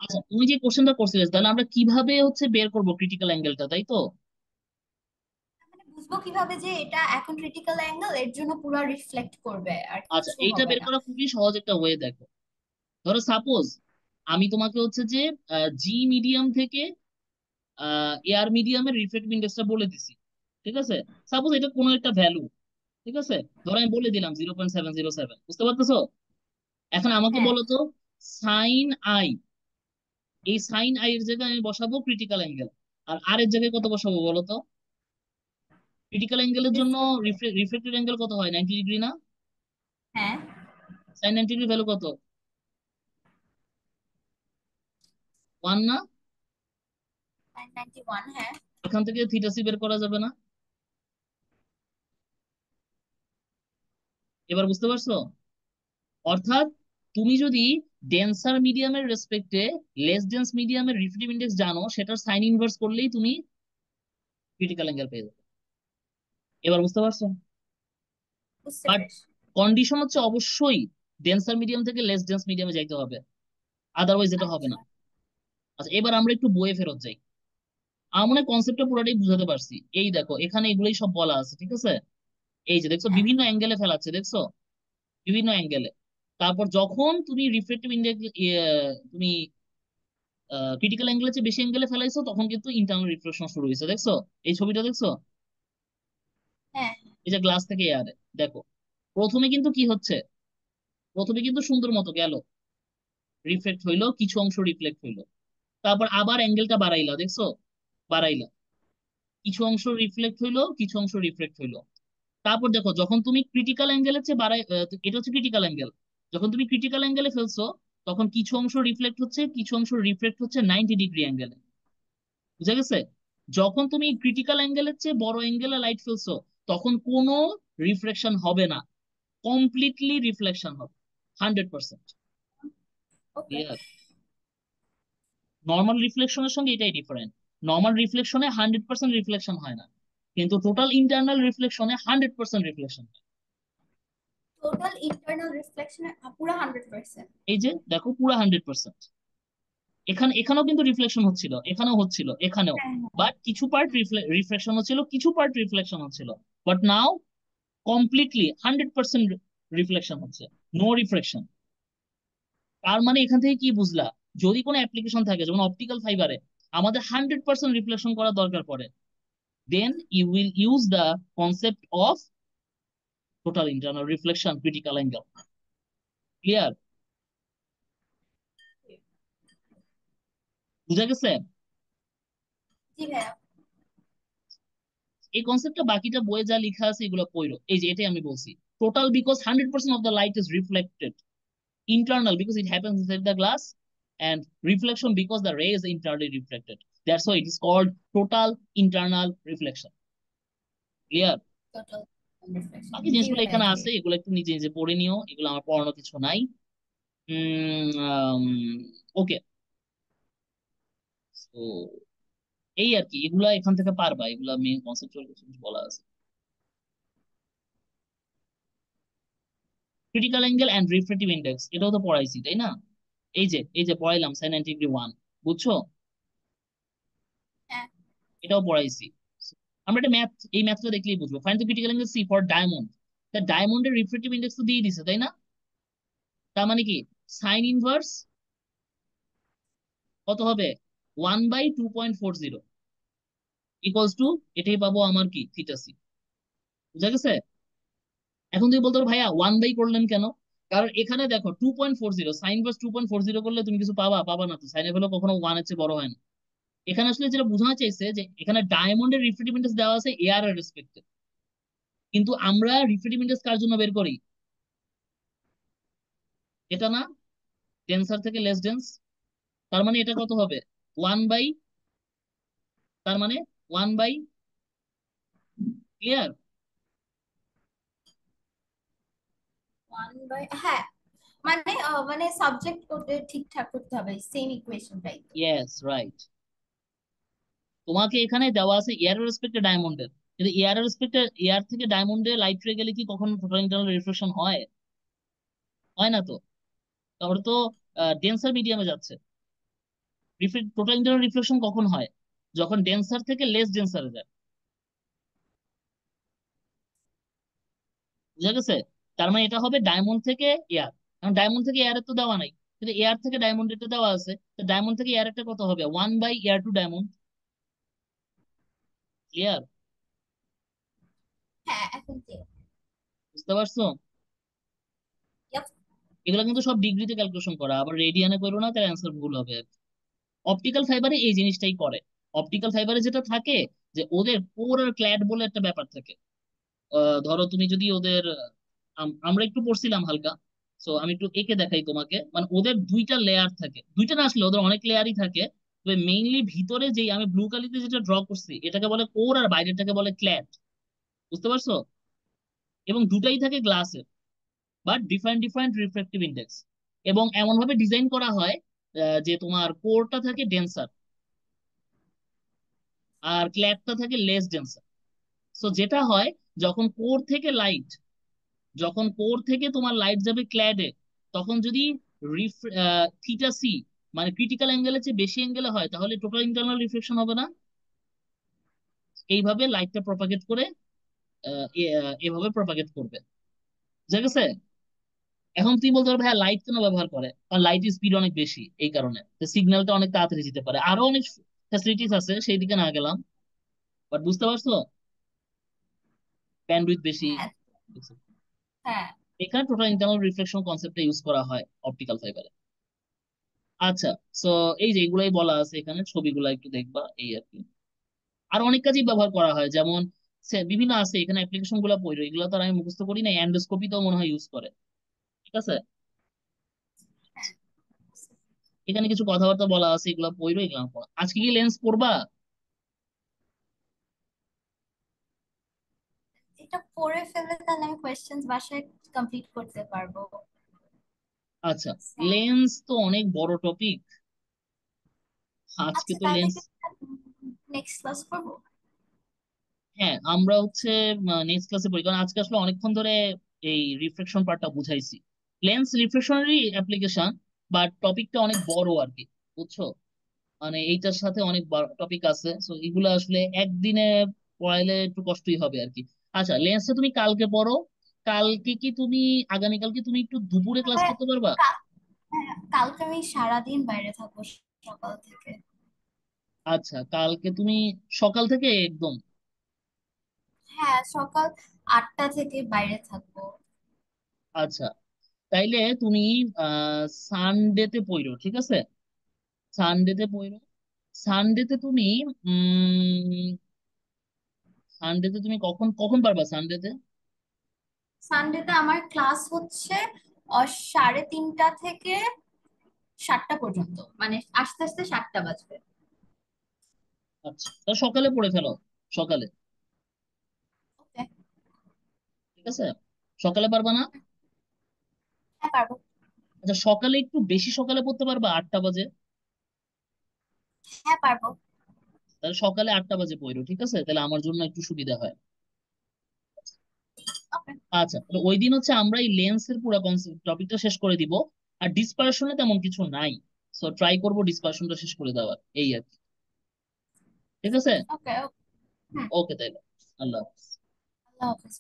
আচ্ছা, তুমি যে কোশ্চেনটা করছিলে, তাহলে আমরা কিভাবে হচ্ছে বের করবো ক্রিটিক্যাল অ্যাঙ্গেলটা, তাই তো? মানে বুঝবো কিভাবে যে এটা এখন ক্রিটিক্যাল অ্যাঙ্গেল, এর জন্য পুরো রিফ্লেক্ট করবে আর আচ্ছা, কিছু এইটা হবে বের না? করা খুবই সহজ একটা ওয়ে। দেখো, ধরো সাপোজ আমি তোমাকে হচ্ছে যে জি মিডিয়াম থেকে এয়ার মিডিয়ামের রিফ্রেক্টিভ ইন্ডেক্সটা বলে দিছি, ঠিক আছে? সাপোজ এটা কোনো একটা ভ্যালু, ঠিক আছে? ধরো আমি বলে দিলাম 0.707, বুঝতে পারতেছো? এখন আমাকে হ্যাঁ। বলো তো, সাইন আই, এই সাইন আই এর জায়গায় আমি বসাবো ক্রিটিক্যাল অ্যাঙ্গেল, আর আর এর জায়গায় কত বসাবো বলো তো? ক্রিটিক্যাল অ্যাঙ্গেলের জন্য রিফ্লেক্টেড। রিফ্লেক্টেড অ্যাঙ্গেল কত হয়? 90 ডিগ্রি না? হ্যাঁ। সাইন 90 ডিগ্রি ভ্যালু কত? 1 না? 991, হ্যাঁ। এখান থেকে থিটা সি বের করা যাবে না? এবার বুঝতে পারছো? অর্থাৎ তুমি যদি ডেন্সার মিডিয়ামের রেসপেক্টে লেস ডেন্স মিডিয়ামের রিফ্রেক্টিভ ইন্ডেক্স জানো, সেটার সাইন ইনভার্স করলেই তুমি ক্রিটিক্যাল অ্যাঙ্গেল পেয়ে যাবে। এবার বুঝতে পারছো? বুঝতে বাট পেরেছি। কন্ডিশন হচ্ছে অবশ্যই ডেন্সার মিডিয়াম থেকে লেস ডেন্স মিডিয়ামে যাইতে হবে, আদারওয়াইজ এটা হবে না। আচ্ছা। আচ্ছা, এবার আমরা একটু বইয়ে ফেরত যাই। আমার মনে হয় কনসেপ্টটা পুরোটাই বুঝাতে পারছি। এই দেখো, এখানে এগুলোই সব বলা আছে, ঠিক আছে? এই যে দেখছো, হ্যাঁ। বিভিন্ন অ্যাঙ্গেলে ফেলাচ্ছে, দেখছো? বিভিন্ন অ্যাঙ্গেলে। তারপর যখন তুমি রিফ্রেক্টিভ ইন্ডেক্স, তুমি ক্রিটিক্যাল অ্যাঙ্গেলের চেয়ে বেশি অ্যাঙ্গেলে ফেলাইছো, তখন কিন্তু ইন্টারনাল রিফ্লেকশন শুরু হয়েছে, দেখছো? এই ছবিটা দেখছো? হ্যাঁ। এই যে গ্লাস থেকে এয়ারে, দেখো, প্রথমে কিন্তু কি হচ্ছে, প্রথমে কিন্তু সুন্দর মতো গেল, রিফ্লেক্ট হইলো, কিছু অংশ রিফ্লেক্ট হইলো, তারপর আবার অ্যাঙ্গেলটা বাড়াইলা, দেখছো? বাড়াইলা, কিছু অংশ রিফ্লেক্ট হইলো, কিছু অংশ রিফ্লেক্ট হইলো। তারপর দেখো, যখন তুমি ক্রিটিক্যাল অ্যাঙ্গেলের চেয়ে বাড়াই, এটা হচ্ছে ক্রিটিক্যাল অ্যাঙ্গেল, যখন তুমি ক্রিটিক্যাল অ্যাঙ্গেলে ফেলছো, তখন কিছু অংশ রিফ্লেক্ট হচ্ছে, কিছু অংশ রিফ্লেক্ট হচ্ছে 90 ডিগ্রি অ্যাঙ্গেলে। বুঝা গেছে? যখন তুমি ক্রিটিক্যাল অ্যাঙ্গেলের চেয়ে বড় অ্যাঙ্গেলে লাইট ফেলছো, তখন কোনো রিফ্লেকশন হবে না, কমপ্লিটলি রিফ্লেকশন হবে, 100%। ওকে। ক্লিয়ার? নর্মাল রিফ্লেকশনের সঙ্গে এটাই ডিফারেন্ট। নর্মাল রিফ্লেকশনে 100% রিফ্লেকশন হয় না, কিন্তু টোটাল ইন্টারনাল রিফ্লেকশনে 100% রিফ্লেকশন। টোটাল ইন্টারনাল রিফ্লেকশন পুরো 100%? এই যে দেখো, পুরো 100%। এখানেও কিন্তু রিফ্লেকশন হচ্ছিল, এখানেও হচ্ছিল, এখানেও। হ্যাঁ, হ্যাঁ। বাট কিছু পার্ট রিফ্লেকশন হচ্ছিল, কিছু পার্ট রিফ্লেকশন হচ্ছিল। বাট নাও কমপ্লিটলি 100% রিফ্লেকশন হচ্ছে, নো রিফ্লেকশন। তার মানে এখান থেকে কি বুঝলা? যদি কোনো অ্যাপ্লিকেশন থাকে, যেমন অপটিক্যাল ফাইবারে আমাদের 100% রিফ্লেকশন করা দরকার পড়ে, then you will use the concept of total internal reflection critical angle. Clear? বুঝা গেছে? জি ভাইয়া। এই কনসেপ্টটা বাকিটা বইয়ে যা লেখা আছে এগুলো পড়ো। এই যে এটাই আমি বলছি, total because 100% of the light is reflected, internal because it happens inside the glass, and reflection because the ray is internally reflected. That's why it is called total internal reflection. Clear? Total reflection, বাকি জি জিনিসগুলো ভাইয়া, এখানে জি। আছে, এগুলো একটু নিজে নিজে পড়ে নিও, এগুলো আমার পড়ানো কিছু নাই। ওকে, তো এই আর কি, এগুলা এখান থেকে পারবা, এগুলা মেইন কনসেপচুয়াল কিছু কিছু বলা আছে। ক্রিটিক্যাল অ্যাঙ্গেল এন্ড রিফ্রেক্টিভ ইন্ডেক্স, এটাও তো পড়াইছি, তাই না? এই যে পড়াইলাম সাইন 90 ডিগ্রি 1, বুঝছো? হ্যাঁ। এটাও পড়াইছি। আমরা একটা ম্যাথ, এই ম্যাথটা দেখলেই বুঝবো। Find the critical angle C for diamond. তা ডায়মন্ডের রিফ্রেক্টিভ ইন্ডেক্স তো দিয়ে দিছে, তাই না? তার মানে কি, সাইন ইনভার্স কত হবে? 1/2.40 ইকুয়ালস টু, এটাই পাবো আমার কি, থিটা সি। বুঝা গেছে? এখন তুমি বলতো ভাইয়া 1/, করলেন কেন? কারণ এখানে দেখো 2.40, সাইন ইনভার্স 2.40 করলে তুমি কিছু পাবা? পাবা না তো, সাইনের ভ্যালু কখনো 1 এর চেয়ে বড় হয় না। এখানে আসলে যেটা বোঝানো চাইছে যে এখানে ডায়মন্ডের রিফ্রেক্টিভ ইন্ডেক্স দেওয়া আছে এয়ার এর রেসপেক্টে, কিন্তু আমরা রিফ্রেক্টিভ ইন্ডেক্স কার জন্য বের করি? এটা না, ডেন্সার থেকে লেস ডেন্স। তার মানে এটা কত হবে? 1/, তার মানে 1/, ক্লিয়ার? 1/, হ্যাঁ। মানে মানে সাবজেক্ট করতে ঠিকঠাক করতে হবে সেম ইকুয়েশনটাই তো। Yes, right. তোমাকে এখানে দেওয়া আছে এয়ার রেসপেক্টে ডায়মন্ডের, কিন্তু এয়ার রেসপেক্টে, এয়ার থেকে ডায়মন্ডে লাইট রে গেলে কি কখনো টোটাল ইন্টারনাল রিফ্লেকশন হয়? হয় না তো। তাহলে তো ডেন্সার মিডিয়ামে যাচ্ছে। টোটাল ইন্টারনাল রিফ্লেকশন কখন হয়? যখন ডেন্সার থেকে লেস ডেন্সারে যায়। বুঝা গেছে? তার মানে এটা হবে ডায়মন্ড থেকে এয়ার। কারণ ডায়মন্ড থেকে এয়ারের তো দেওয়া নাই, কিন্তু এয়ার থেকে ডায়মন্ডের তো দেওয়া আছে। তো ডায়মন্ড থেকে এয়ারেরটা কত হবে? 1/এয়ার টু ডায়মন্ড। ক্লিয়ার? হ্যাঁ, এখন ক্লিয়ার। বুঝতে পারছো? এগুলো কিন্তু সব ডিগ্রিতে ক্যালকুলেশন করা, আবার রেডিয়ানে করো না, তার অ্যান্সার ভুল হবে। অপটিক্যাল ফাইবারে এই জিনিসটাই করে। অপটিক্যাল ফাইবারে যেটা থাকে, যে ওদের কোর আর ক্ল্যাড বলে একটা ব্যাপার থাকে। ধরো তুমি যদি ওদের আমরা একটু পড়ছিলাম হালকা, সো আমি একটু এঁকে দেখাই তোমাকে। মানে ওদের দুইটা লেয়ার থাকে, দুইটা না আসলে ওদের অনেক লেয়ারই থাকে। তবে মেইনলি ভিতরে যেই আমি ব্লু কালিতে যেটা ড্র করছি এটাকে বলে কোর, আর বাইরেটাকে বলে ক্ল্যাড। বুঝতে পারছো? এবং দুটাই থাকে গ্লাসের, but different different refractive index. এবং এমন ভাবে ডিজাইন করা হয় যে তোমার কোরটা থাকে ডেন্সার, আর ক্ল্যাডটা থাকে লেস ডেন্সার। সো যেটা হয়, যখন কোর থেকে লাইট যখন কোর থেকে তোমার লাইট যাবে ক্ল্যাডে, তখন যদি রিফ থিটা সি মানে ক্রিটিক্যাল অ্যাঙ্গেলের চেয়ে বেশি অ্যাঙ্গেলে হয়, তাহলে টোটাল ইন্টারনাল রিফ্লেকশন হবে না? এইভাবে লাইটটা প্রপাগেট করে, এভাবে প্রপাগেট করবে। বুঝা গেছে? এখন তুমি বলতে পারবে, হ্যাঁ লাইট কেন ব্যবহার করে? কারণ লাইটের স্পিড অনেক বেশি, এই কারণে সিগন্যালটা অনেক তাড়াতাড়ি যেতে পারে। আরো অনেক ফ্যাসিলিটিস আছে, সেই দিকে না গেলাম। বাট বুঝতে পারছো? ব্যান্ডউইথ বেশি। হ্যাঁ। হ্যাঁ। এখানে টোটাল ইন্টারনাল রিফ্লেকশন কনসেপ্টটা ইউজ করা হয় অপটিক্যাল ফাইবারে। আচ্ছা, সো এই যে এগুলাই বলা আছে এখানে, ছবিগুলো একটু দেখবা, এই আর কি। আর অনেক কাজেই ব্যবহার করা হয়, যেমন বিভিন্ন আছে এখানে অ্যাপ্লিকেশন গুলো পড়ো, এগুলো তো আর আমি মুখস্থ করি না। অ্যান্ডোস্কোপি তো মনে হয় ইউজ করে। ঠিক আছে? এখানে কিছু কথাবার্তা বলা আছে, এগুলো পড়ো, এগুলো পড়া। আজকে কি লেন্স পড়বা? এটা পড়ে ফেললে তাহলে আমি কোয়েশ্চেন্স বাসায় কমপ্লিট করতে পারবো। আচ্ছা, লেন্স তো অনেক বড় টপিক। আজকে আচ্ছা, তো তাহলে লেন্স, নেক্সট ক্লাস করবো। হ্যাঁ আমরা হচ্ছে নেক্সট ক্লাসে পড়ি, কারণ আজকে আসলে অনেকক্ষণ ধরে এই রিফ্লেকশন পার্টটা বুঝাইছি। লেন্স রিফ্লেকশনারই অ্যাপ্লিকেশন, বাট টপিকটা অনেক বড় আর কি। বুঝছো? মানে এইটার সাথে অনেক টপিক আছে, তো এগুলো আসলে একদিনে পড়াইলে একটু কষ্টই হবে আর কি। আচ্ছা, লেন্সটা তুমি কালকে পড়ো। কালকে কি তুমি, আগামীকালকে তুমি একটু দুপুরে ক্লাস তবে করতে পারবা? হ্যাঁ, কালকে আমি সারাদিন বাইরে থাকবো, সকাল থেকে। আচ্ছা, কালকে তুমি সকাল থেকে একদম। হ্যাঁ, সকাল 8টা থেকে বাইরে থাকবো। আচ্ছা, তাইলে তুমি সানডেতে পড়ো, ঠিক আছে? সানডেতে পড়ো। সানডেতে তুমি সানডেতে তুমি কখন কখন পারবা সানডেতে? সানডেতে আমার ক্লাস হচ্ছে 3:30 থেকে 7টা পর্যন্ত, মানে আস্তে আস্তে 7টা বাজবে। আচ্ছা, তা সকালে পড়ে ফেলো, সকালে। ওকে। ঠিক আছে? সকালে পারবা না? হ্যাঁ, পারবো। আচ্ছা, সকালে একটু বেশি সকালে পড়তে পারবা, 8টা বাজে? হ্যাঁ, পারবো। তাহলে সকালে 8টা বাজে পড়ো, ঠিক আছে? তাহলে আমার জন্য একটু সুবিধা হয়। ওকে। আচ্ছা, তাহলে ওই দিন হচ্ছে আমরা এই লেন্সের পুরো কনসেপ্ট টপিকটা শেষ করে দিব। আর ডিসপারশনে তেমন কিছু নাই, সো ট্রাই করবো ডিসপারশনটা শেষ করে দেওয়ার, এই আর কি। ঠিক আছে? ওকে। হুম। ওকে, তাইলে আল্লাহ হাফেজ। আল্লাহ হাফেজ।